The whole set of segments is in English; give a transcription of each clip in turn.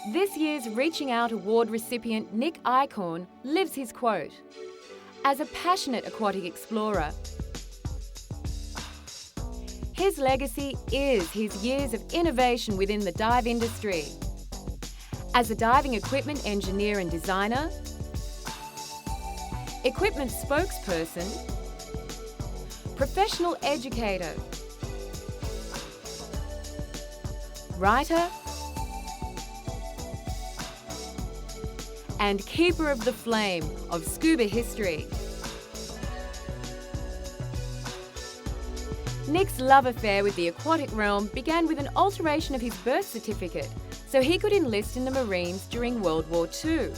This year's Reaching Out Award recipient Nick Icorn lives his quote. As a passionate aquatic explorer, his legacy is his years of innovation within the dive industry. As a diving equipment engineer and designer, equipment spokesperson, professional educator, writer, and keeper of the flame of scuba history. Nick's love affair with the aquatic realm began with an alteration of his birth certificate so he could enlist in the Marines during World War II.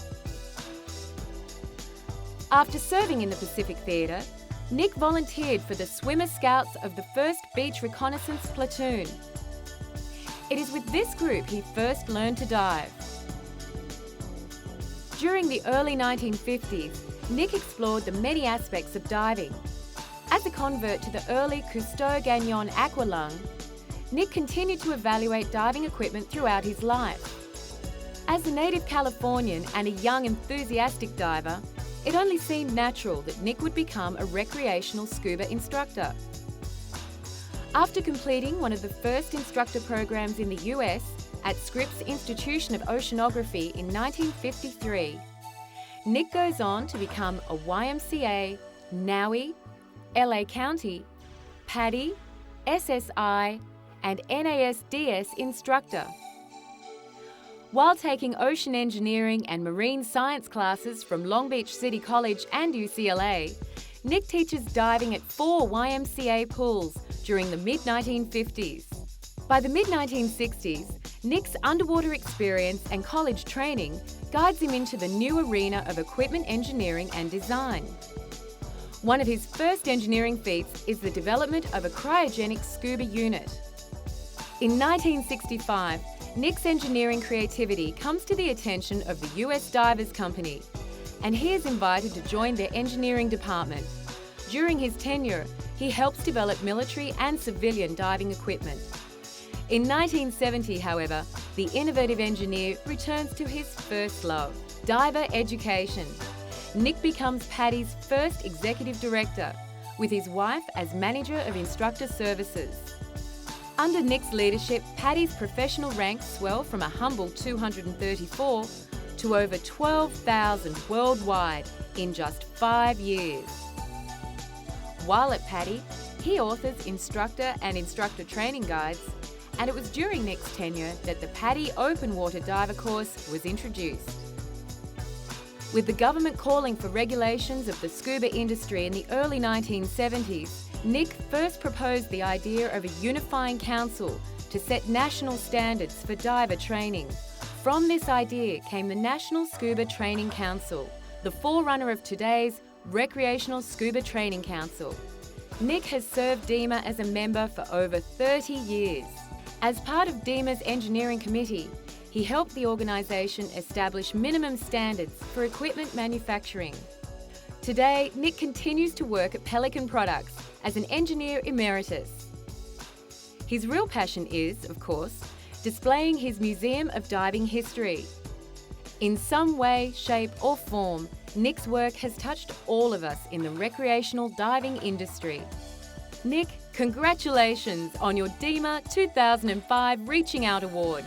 After serving in the Pacific Theatre, Nick volunteered for the Swimmer Scouts of the 1st Beach Reconnaissance Platoon. It is with this group he first learned to dive. During the early 1950s, Nick explored the many aspects of diving. As a convert to the early Cousteau-Gagnon aqualung, Nick continued to evaluate diving equipment throughout his life. As a native Californian and a young enthusiastic diver, it only seemed natural that Nick would become a recreational scuba instructor. After completing one of the first instructor programs in the US at Scripps Institution of Oceanography in 1953, Nick goes on to become a YMCA, NAUI, LA County, PADI, SSI, and NASDS instructor. While taking ocean engineering and marine science classes from Long Beach City College and UCLA, Nick teaches diving at 4 YMCA pools during the mid-1950s. By the mid-1960s, Nick's underwater experience and college training guides him into the new arena of equipment engineering and design. One of his first engineering feats is the development of a cryogenic scuba unit. In 1965, Nick's engineering creativity comes to the attention of the US Divers Company, and he is invited to join their engineering department. During his tenure, he helps develop military and civilian diving equipment. In 1970, however, the innovative engineer returns to his first love, diver education. Nick becomes PADI's first executive director, with his wife as manager of instructor services. Under Nick's leadership, PADI's professional ranks swell from a humble 234 to over 12,000 worldwide in just 5 years. While at PADI, he authors instructor and instructor training guides, and it was during Nick's tenure that the PADI Open Water Diver course was introduced. With the government calling for regulations of the scuba industry in the early 1970s, Nick first proposed the idea of a unifying council to set national standards for diver training. From this idea came the National Scuba Training Council, the forerunner of today's Recreational Scuba Training Council. Nick has served DEMA as a member for over 30 years. As part of DEMA's engineering committee, he helped the organisation establish minimum standards for equipment manufacturing. Today, Nick continues to work at Pelican Products as an engineer emeritus. His real passion is, of course, displaying his Museum of Diving history. In some way, shape or form, Nick's work has touched all of us in the recreational diving industry. Nick, congratulations on your DEMA 2005 Reaching Out Award.